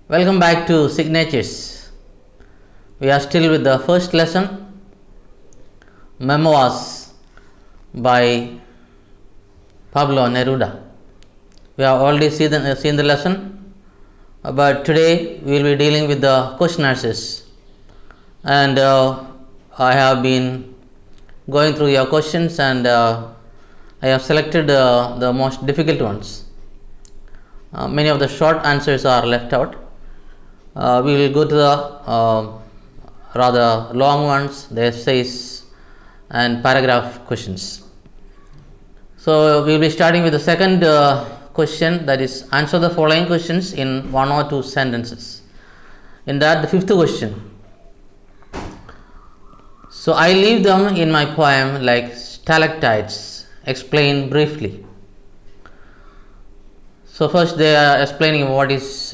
Welcome back to Signatures. We are still with the first lesson, Memoirs by Pablo Neruda. We have already seen the lesson, but today we will be dealing with the question answers. And I have been going through your questions and I have selected the most difficult ones. Many of the short answers are left out. We will go to the rather long ones, the essays and paragraph questions. So, we will be starting with the second question, that is, answer the following questions in one or two sentences. In that, the fifth question. So, I leave them in my poem like stalactites. Explain briefly. So, first they are explaining what is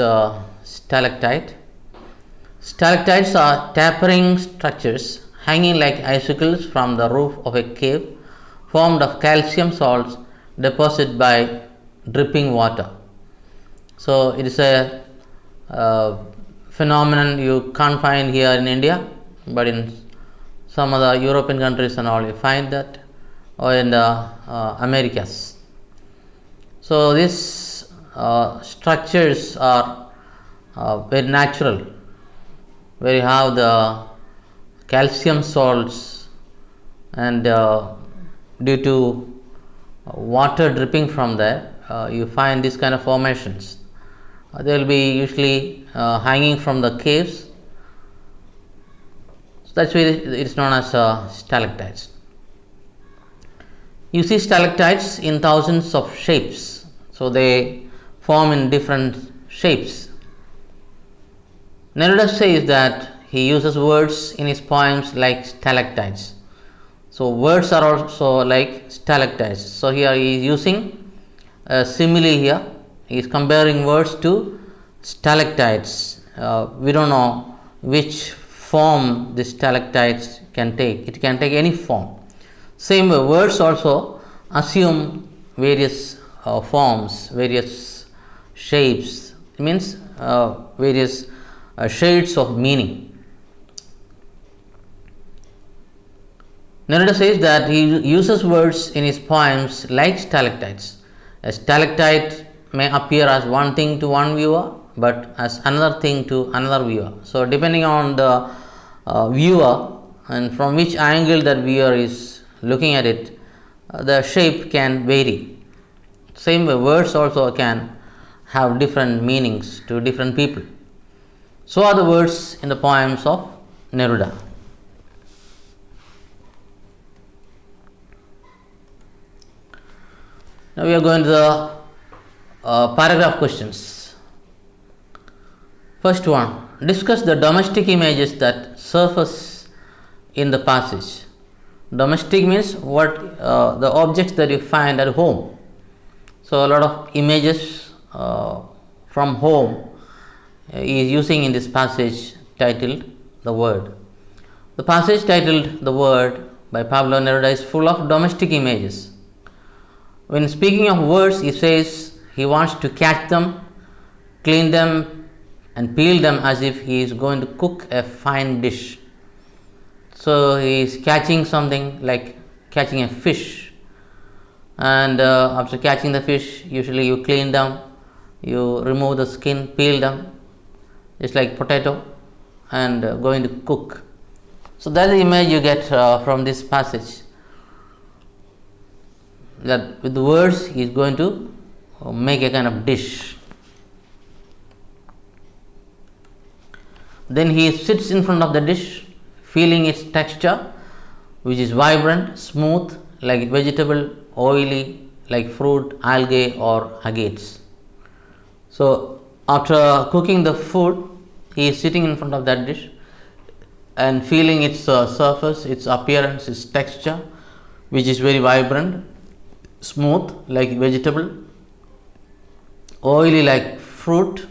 stalactite. Stalactites are tapering structures hanging like icicles from the roof of a cave, formed of calcium salts deposited by dripping water. So, it is a phenomenon you can't find here in India, but in some other European countries and all you find that, or in the Americas. So, these structures are very natural, where you have the calcium salts and due to water dripping from there, you find these kind of formations. They will be usually hanging from the caves. So that's why it is known as stalactites. You see stalactites in thousands of shapes, so they form in different shapes. Neruda says that he uses words in his poems like stalactites. So, words are also like stalactites. So, here he is using a simile here. He is comparing words to stalactites. We don't know which form the stalactites can take. It can take any form. Same way, words also assume various forms, various shapes. It means various shades of meaning. Neruda says that he uses words in his poems like stalactites. A stalactite may appear as one thing to one viewer, but as another thing to another viewer. So, depending on the viewer and from which angle that viewer is looking at it, the shape can vary. Same way, words also can have different meanings to different people. So are the words in the poems of Neruda. Now we are going to the paragraph questions. First one, discuss the domestic images that surface in the passage. Domestic means what the objects that you find at home. So a lot of images from home he is using in this passage titled The Word. The passage titled The Word by Pablo Neruda is full of domestic images. When speaking of words, he says he wants to catch them, clean them and peel them as if he is going to cook a fine dish. So he is catching something like catching a fish, and after catching the fish, usually you clean them, you remove the skin, peel them, just like potato, and going to cook. So that is the image you get from this passage, that with the words he is going to make a kind of dish. Then he sits in front of the dish, feeling its texture, which is vibrant, smooth like vegetable, oily like fruit, algae or agates. So after cooking the food, he is sitting in front of that dish and feeling its surface, its appearance, its texture, which is very vibrant, smooth like vegetable, oily like fruit,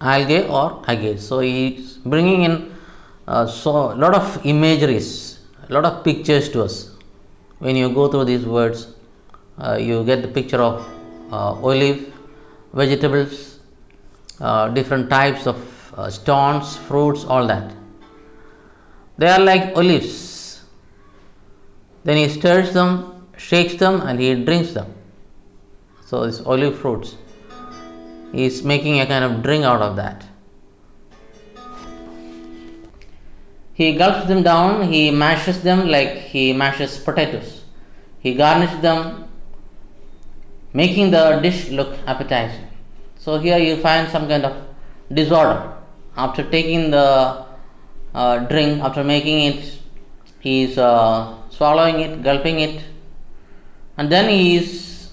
algae or agates. So he is bringing in so lot of imageries, a lot of pictures to us. When you go through these words, you get the picture of olive, vegetables, different types of stones, fruits, all that. They are like olives. Then he stirs them, shakes them, and he drinks them. So these olive fruits, he is making a kind of drink out of that. He gulps them down, he mashes them like he mashes potatoes. He garnishes them, making the dish look appetizing. So here you find some kind of disorder. After taking the drink, after making it, he is swallowing it, gulping it, and then he is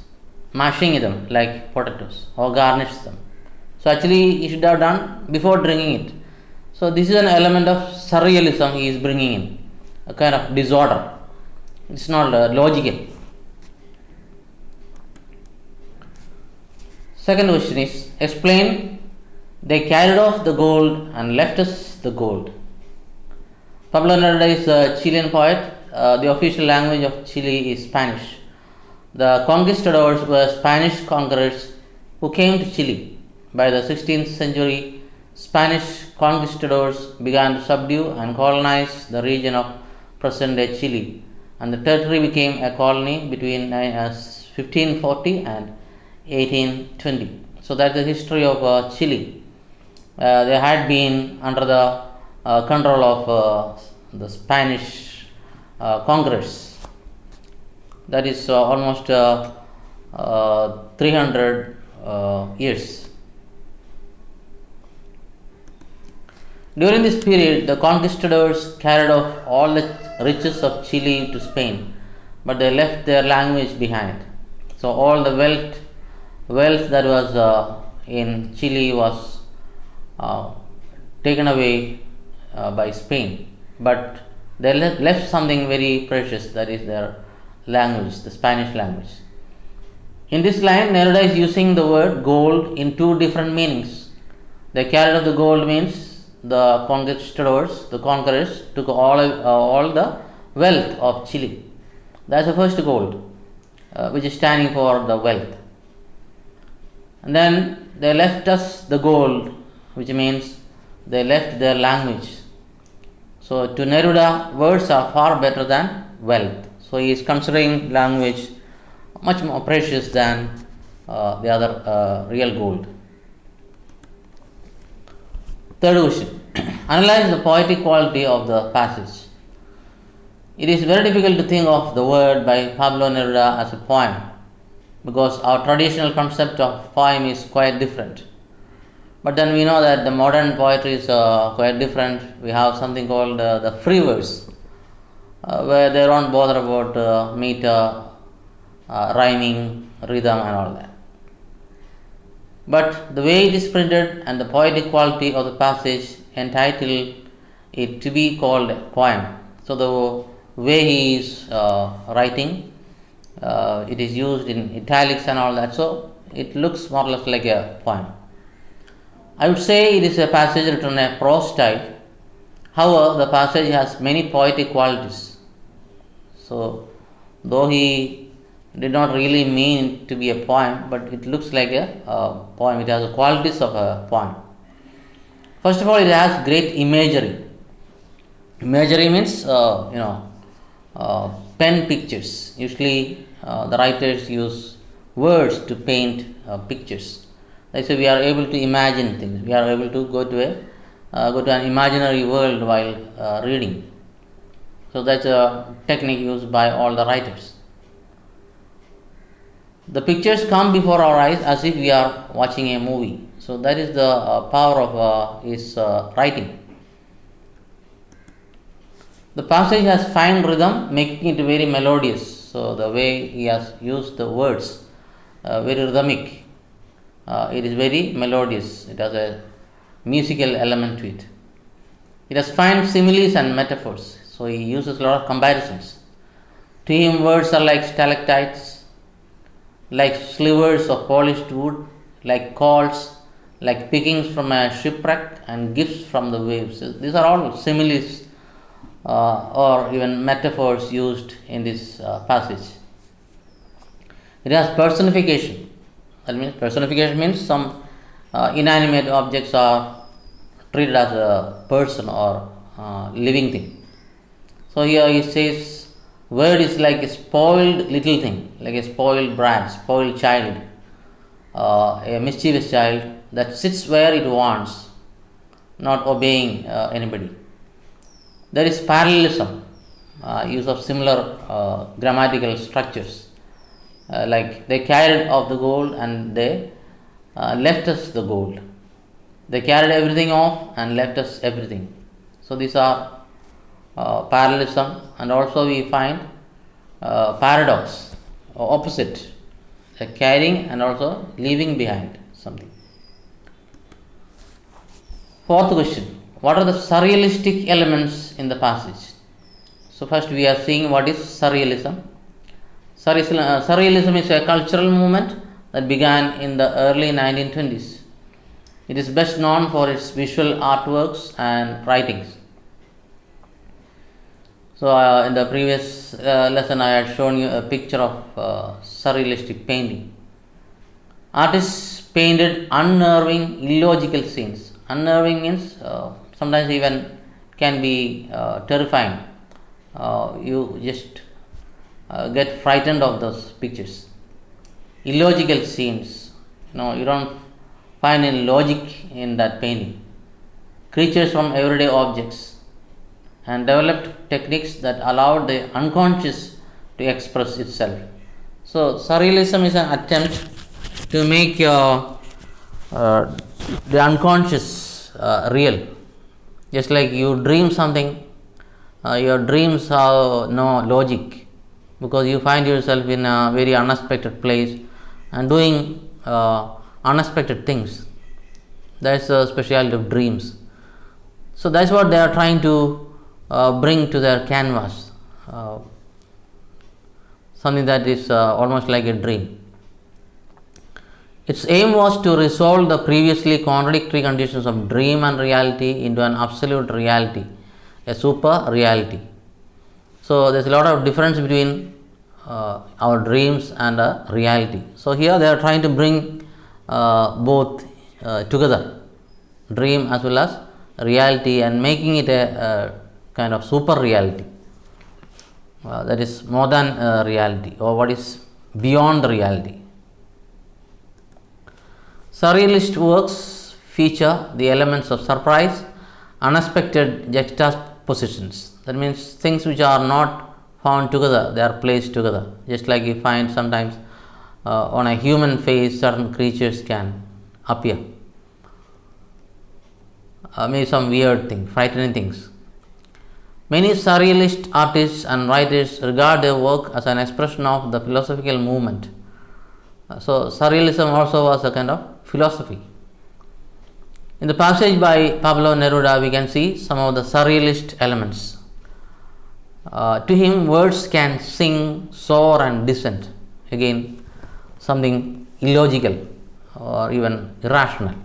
mashing them like potatoes or garnish them. So actually he should have done before drinking it. So this is an element of surrealism he is bringing in, a kind of disorder. It's not logical. Second question is, explain, they carried off the gold and left us the gold. Pablo Neruda is a Chilean poet. The official language of Chile is Spanish. The conquistadors were Spanish conquerors who came to Chile. By the 16th century, Spanish conquistadors began to subdue and colonize the region of present-day Chile, and the territory became a colony between 1540 and 1820. So that's the history of Chile. They had been under the control of the Spanish conquerors. That is almost 300 years. During this period, the conquistadors carried off all the riches of Chile to Spain, but they left their language behind. So all the wealth that was in Chile was taken away by Spain, but they left something very precious, that is their language, the Spanish language. In this line, Neruda is using the word gold in two different meanings. They carried off the gold means the conquistadors, the conquerors, took all the wealth of Chile. That's the first gold, which is standing for the wealth. And then they left us the gold, which means they left their language. So to Neruda, words are far better than wealth. So he is considering language much more precious than the other real gold. Third question. Analyze the poetic quality of the passage. It is very difficult to think of the word by Pablo Neruda as a poem, because our traditional concept of poem is quite different. But then we know that the modern poetry is quite different. We have something called the free verse, where they don't bother about meter, rhyming, rhythm and all that. But the way it is printed and the poetic quality of the passage entitle it to be called a poem. So the way he is writing, it is used in italics and all that, so it looks more or less like a poem. I would say it is a passage written in a prose style. However, the passage has many poetic qualities. So though he did not really mean it to be a poem, but it looks like a poem. It has the qualities of a poem. First of all, it has great imagery. Imagery means pen pictures. Usually the writers use words to paint pictures. So we are able to imagine things. We are able to go to an imaginary world while reading. So that's a technique used by all the writers. The pictures come before our eyes as if we are watching a movie. So that is the power of his writing. The passage has fine rhythm, making it very melodious. So the way he has used the words, very rhythmic. It is very melodious. It has a musical element to it. It has fine similes and metaphors. So he uses a lot of comparisons. To him, words are like stalactites, like slivers of polished wood, like cords, like pickings from a shipwreck, and gifts from the waves. These are all similes or even metaphors used in this passage. It has personification. That means personification means some inanimate objects are treated as a person or living thing. So here he says, word is like a spoiled little thing, like a spoiled brat, spoiled child, a mischievous child that sits where it wants, not obeying anybody. There is parallelism, use of similar grammatical structures, like they carried off the gold and they left us the gold. They carried everything off and left us everything. So these are parallelism, and also we find paradox, or opposite, carrying and also leaving behind something. Fourth question, what are the surrealistic elements in the passage? So first we are seeing what is surrealism. Surrealism is a cultural movement that began in the early 1920s. It is best known for its visual artworks and writings. So in the previous lesson I had shown you a picture of surrealistic painting. Artists painted unnerving, illogical scenes. Unnerving means sometimes even can be terrifying. You just get frightened of those pictures. Illogical scenes, you don't find any logic in that painting. Creatures from everyday objects, and developed techniques that allowed the unconscious to express itself. So surrealism is an attempt to make the unconscious real. Just like you dream something, your dreams have no logic, because you find yourself in a very unexpected place and doing unexpected things. That's the speciality of dreams. So that's what they are trying to bring to their canvas, something that is almost like a dream. Its aim was to resolve the previously contradictory conditions of dream and reality into an absolute reality, a super reality. So there's a lot of difference between our dreams and reality. So here they are trying to bring both together, dream as well as reality, and making it a kind of super reality, that is more than reality, or what is beyond the reality. Surrealist works feature the elements of surprise, unexpected juxtapositions. That means things which are not found together, they are placed together. Just like you find sometimes on a human face certain creatures can appear. Maybe some weird thing, frightening things. Many surrealist artists and writers regard their work as an expression of the philosophical movement. So surrealism also was a kind of philosophy. In the passage by Pablo Neruda, we can see some of the surrealist elements. To him, words can sing, soar and descend. Again, something illogical or even irrational.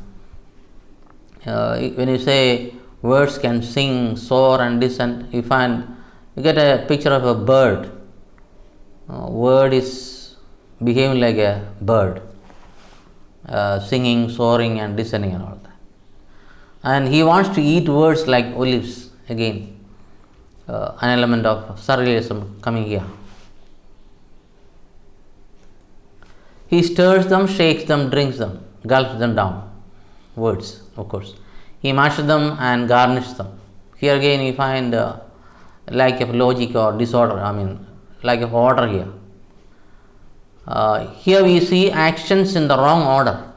When you say words can sing, soar and descend, you get a picture of a bird. Word is behaving like a bird, singing, soaring and descending and all that. And he wants to eat words like olives. Again, an element of surrealism coming here. He stirs them, shakes them, drinks them, gulps them down. Words, of course. He mashes them and garnishes them. Here again we find lack of logic or disorder, lack of order here. Here we see actions in the wrong order.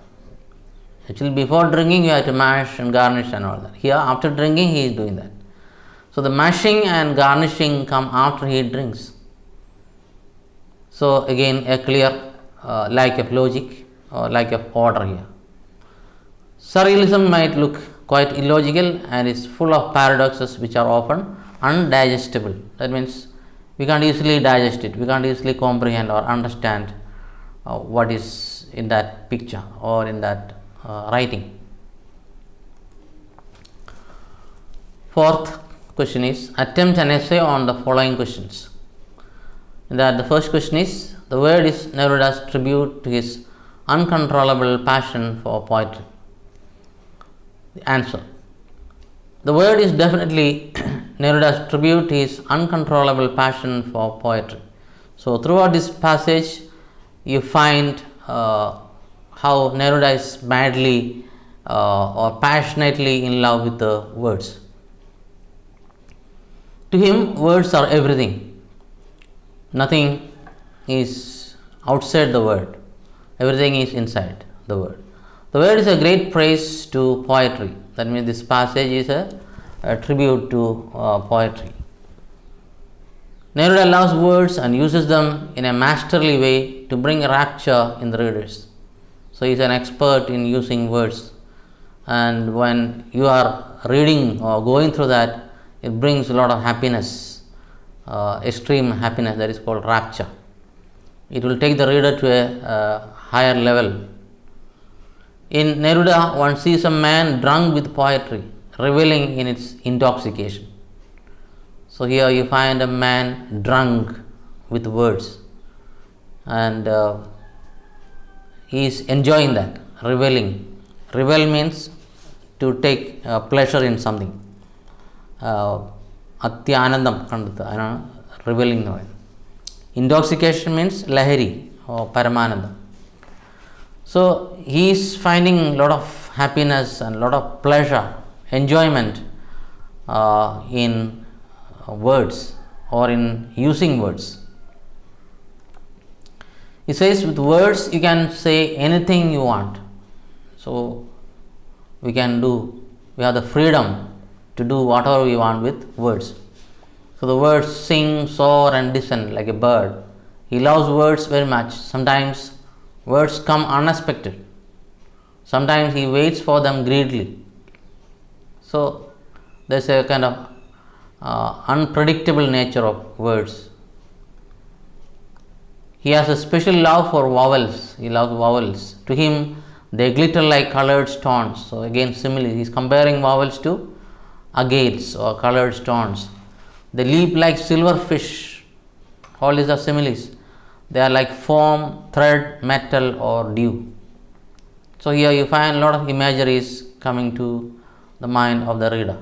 Actually, before drinking you have to mash and garnish and all that. Here, after drinking, he is doing that. So the mashing and garnishing come after he drinks. So again, a clear lack of logic or lack of order here. Surrealism might look quite illogical and is full of paradoxes which are often undigestible. That means we can't easily digest it, we can't easily comprehend or understand what is in that picture or in that writing. Fourth question is, attempt an essay on the following questions. The first question is, the word is Neruda's tribute to his uncontrollable passion for poetry. the answer. The word is definitely Neruda's tribute his uncontrollable passion for poetry. So throughout this passage, you find how Neruda is madly or passionately in love with the words. To him, words are everything. Nothing is outside the word. Everything is inside the word. The word is a great praise to poetry. That means this passage is a tribute to poetry. Neruda loves words and uses them in a masterly way to bring rapture in the readers. So he is an expert in using words, and when you are reading or going through that, it brings a lot of happiness, extreme happiness, that is called rapture. It will take the reader to a higher level. In Neruda, one sees a man drunk with poetry, reveling in its intoxication. So here you find a man drunk with words, and he is enjoying that, reveling. Revel means to take pleasure in something. Atyanandam kandutha, reveling. Intoxication means lahari or paramanandam. So he is finding a lot of happiness and a lot of pleasure, enjoyment in words or in using words. He says with words you can say anything you want. So we have the freedom to do whatever we want with words. So the words sing, soar and descend like a bird. He loves words very much. Sometimes words come unexpected. Sometimes he waits for them greedily. So there is a kind of unpredictable nature of words. He has a special love for vowels. He loves vowels. To him, they glitter like colored stones. So again, similarly, he is comparing vowels to agates or colored stones. They leap like silver fish. All these are similes. They are like foam, thread, metal or dew. So here you find a lot of imageries coming to the mind of the reader.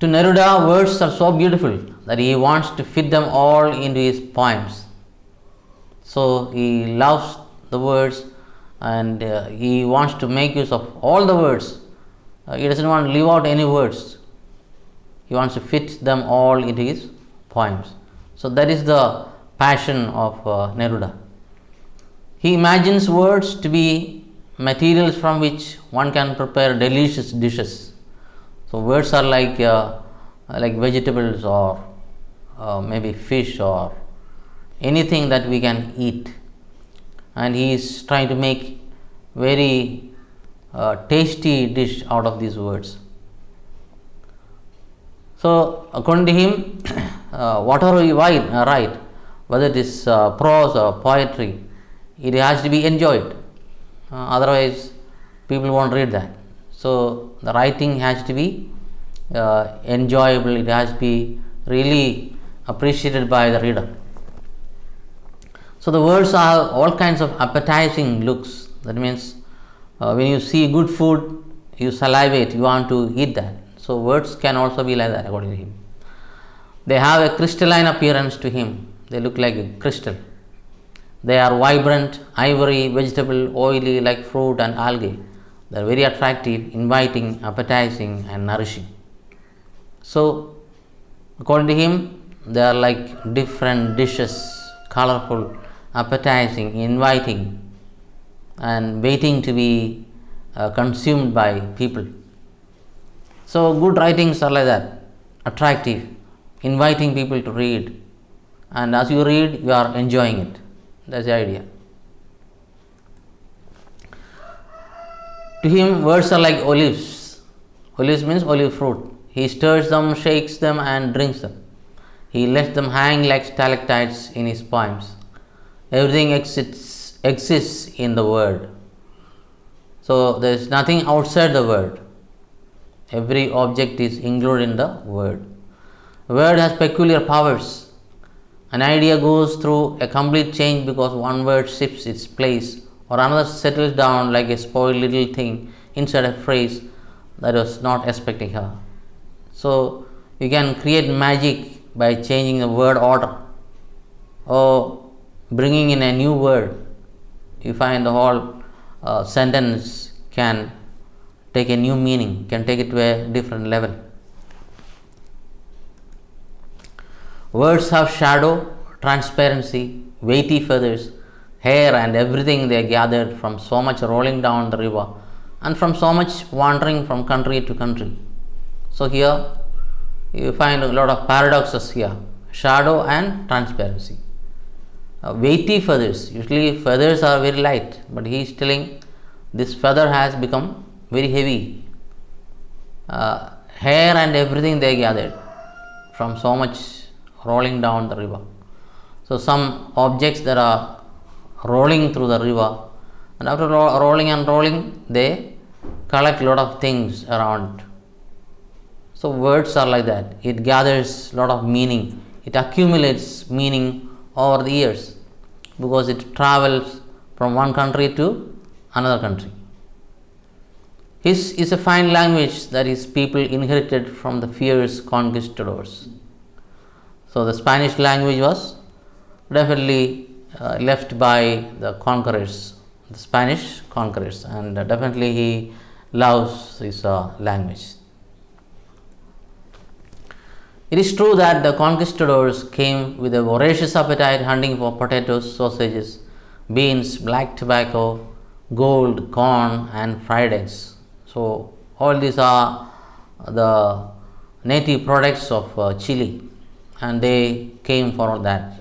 To Neruda, words are so beautiful that he wants to fit them all into his poems. So he loves the words and he wants to make use of all the words. He doesn't want to leave out any words. He wants to fit them all into his poems. So that is the passion of Neruda. He imagines words to be materials from which one can prepare delicious dishes. So words are like vegetables or maybe fish or anything that we can eat, and he is trying to make very tasty dish out of these words. So according to him, whatever we write, whether it is prose or poetry, it has to be enjoyed. Otherwise, people won't read that. So the writing has to be enjoyable. It has to be really appreciated by the reader. So the words are all kinds of appetizing looks. That means when you see good food, you salivate, you want to eat that. So words can also be like that according to him. They have a crystalline appearance to him. They look like a crystal. They are vibrant, ivory, vegetable, oily like fruit and algae. They are very attractive, inviting, appetizing and nourishing. So according to him, they are like different dishes, colorful, appetizing, inviting and waiting to be consumed by people. So good writings are like that, attractive, inviting people to read, and as you read, you are enjoying it. That's the idea. To him, words are like olives. Olives means olive fruit. He stirs them, shakes them and drinks them. He lets them hang like stalactites in his poems. Everything exists in the word. So there is nothing outside the word. Every object is included in the word. The word has peculiar powers. An idea goes through a complete change because one word shifts its place or another settles down like a spoiled little thing inside a phrase that was not expecting her. So you can create magic by changing the word order or bringing in a new word. You find the whole sentence can take a new meaning, can take it to a different level. Words have shadow, transparency, weighty feathers, hair, and everything they gathered from so much rolling down the river and from so much wandering from country to country. So here you find a lot of paradoxes here, shadow and transparency. Weighty feathers, usually feathers are very light, but he is telling this feather has become very heavy. Hair and everything they gathered from so much rolling down the river. So some objects that are rolling through the river, and after rolling and rolling, they collect a lot of things around. So words are like that. It gathers a lot of meaning. It accumulates meaning over the years because it travels from one country to another country. His is a fine language that his people inherited from the fierce conquistadors. So the Spanish language was definitely left by the conquerors, the Spanish conquerors, and definitely he loves his language. It is true that the conquistadors came with a voracious appetite, hunting for potatoes, sausages, beans, black tobacco, gold, corn, and fried eggs. So all these are the native products of Chile, and they came for that.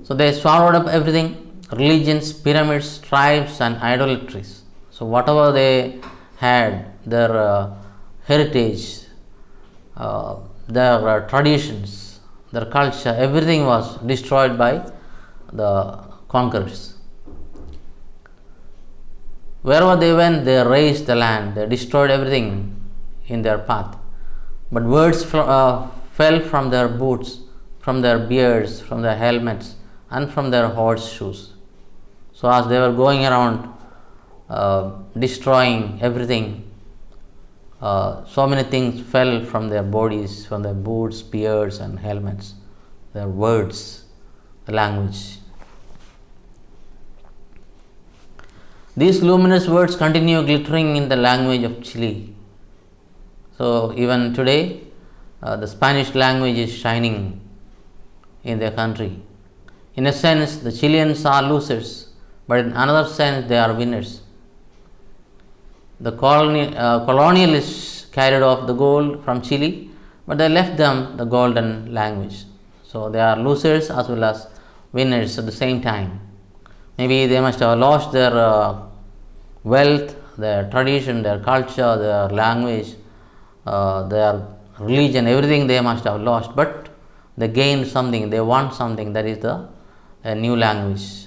So they swallowed up everything: religions, pyramids, tribes, and idolatries. So whatever they had, their heritage, their traditions, their culture, everything was destroyed by the conquerors. Wherever they went, they razed the land, they destroyed everything in their path. But words fell from their boots, from their beards, from their helmets, and from their horseshoes. So as they were going around destroying everything, so many things fell from their bodies, from their boots, beards, and helmets, their words, the language. These luminous words continue glittering in the language of Chile. So even today, the Spanish language is shining in their country. In a sense, the Chileans are losers, but in another sense, they are winners. The colonialists carried off the gold from Chile, but they left them the golden language. So they are losers as well as winners at the same time. Maybe they must have lost their wealth, their tradition, their culture, their language, their religion, everything they must have lost, but they gained something, they won something, that is a new language.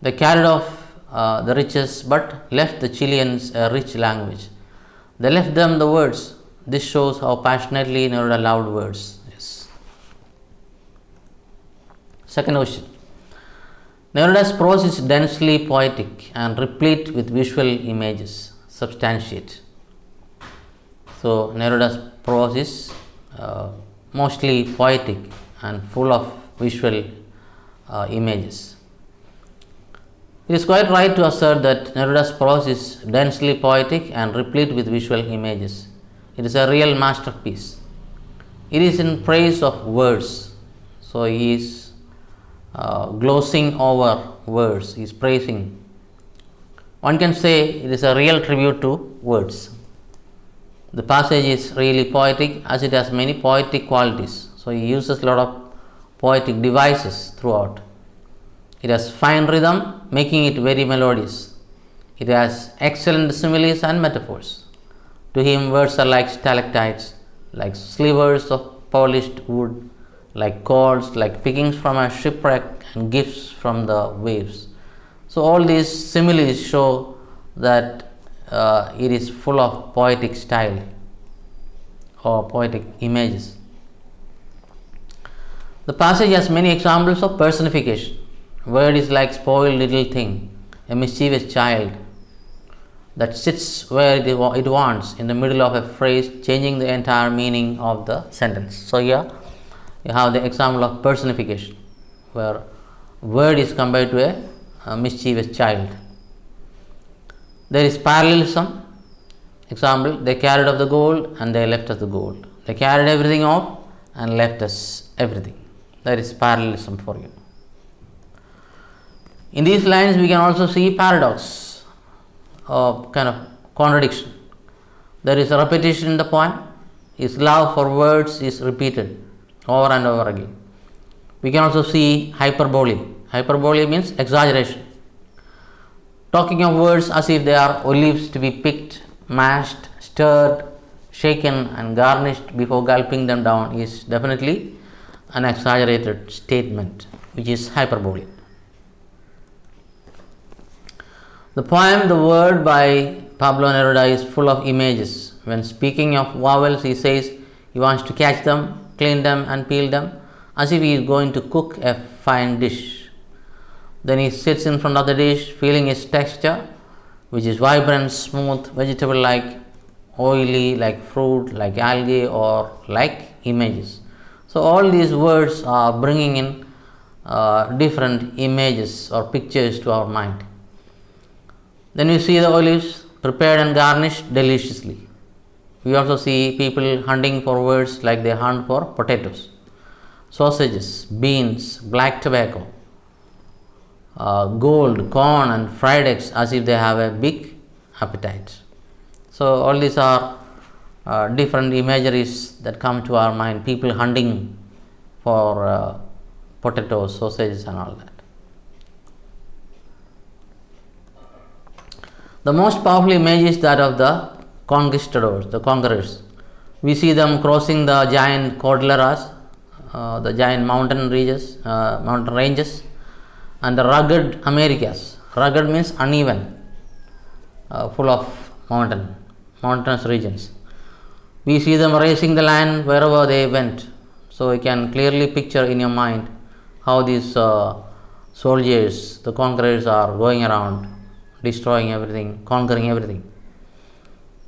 They carried off the riches but left the Chileans a rich language. They left them the words. This shows how passionately Neruda loved words. Yes. Second question. Neruda's prose is densely poetic and replete with visual images. Substantiate. So Neruda's prose is mostly poetic and full of visual images. It is quite right to assert that Neruda's prose is densely poetic and replete with visual images. It is a real masterpiece. It is in praise of words. So he is glossing over words, he is praising. One can say it is a real tribute to words. The passage is really poetic as it has many poetic qualities. So he uses a lot of poetic devices throughout. It has fine rhythm, making it very melodious. It has excellent similes and metaphors. To him, words are like stalactites, like slivers of polished wood, like cords, like pickings from a shipwreck, and gifts from the waves. So all these similes show that it is full of poetic style or poetic images. The passage has many examples of personification. Word is like spoiled little thing, a mischievous child that sits where it wants in the middle of a phrase, changing the entire meaning of the sentence. So here you have the example of personification, where word is compared to a mischievous child. There is parallelism. Example, they carried off the gold and they left us the gold. They carried everything off and left us everything. That is parallelism for you. In these lines we can also see paradox, kind of contradiction. There is a repetition in the poem. His love for words is repeated over and over again. We can also see hyperbole. Hyperbole means exaggeration. Talking of words as if they are olives to be picked, mashed, stirred, shaken and garnished before gulping them down is definitely an exaggerated statement, which is hyperbole. The poem The Word by Pablo Neruda is full of images. When speaking of vowels, he says he wants to catch them, clean them and peel them, as if he is going to cook a fine dish. Then he sits in front of the dish, feeling its texture, which is vibrant, smooth, vegetable-like, oily, like fruit, like algae, or like images. So all these words are bringing in different images or pictures to our mind. Then we see the olives prepared and garnished deliciously. We also see people hunting for words like they hunt for potatoes, sausages, beans, black tobacco, gold, corn and fried eggs, as if they have a big appetite. So all these are different imageries that come to our mind, people hunting for potatoes, sausages and all that. The most powerful image is that of the conquistadors, the conquerors. We see them crossing the giant cordilleras, the giant mountain ranges, and the rugged Americas. Rugged means uneven, full of mountainous regions. We see them racing the land wherever they went. So you can clearly picture in your mind how these soldiers, the conquerors, are going around, destroying everything, conquering everything.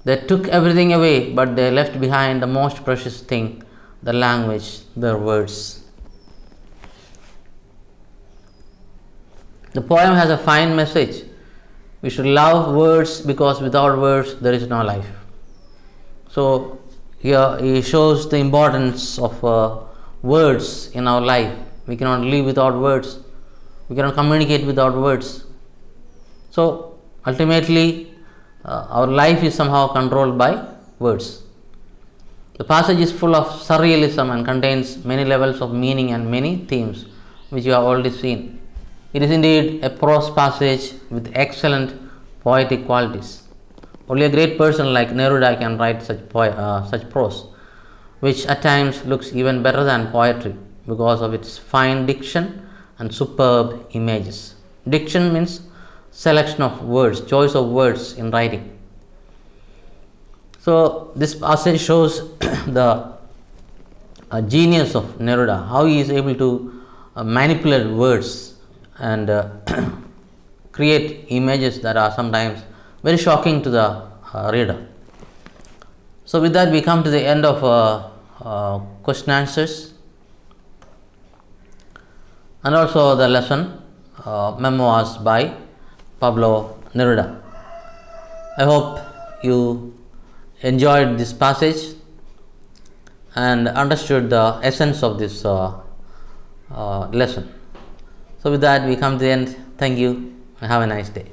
They took everything away, but they left behind the most precious thing, the language, their words. The poem has a fine message. We should love words because without words there is no life. So here he shows the importance of words in our life. We cannot live without words. We cannot communicate without words. So ultimately our life is somehow controlled by words. The passage is full of surrealism and contains many levels of meaning and many themes which you have already seen. It is indeed a prose passage with excellent poetic qualities. Only a great person like Neruda can write such prose, which at times looks even better than poetry because of its fine diction and superb images. Diction means selection of words, choice of words in writing. So this passage shows the genius of Neruda, how he is able to manipulate words and create images that are sometimes very shocking to the reader. So with that we come to the end of question answers and also the lesson memoirs by Pablo Neruda. I hope you enjoyed this passage and understood the essence of this lesson. So with that we come to the end. Thank you and have a nice day.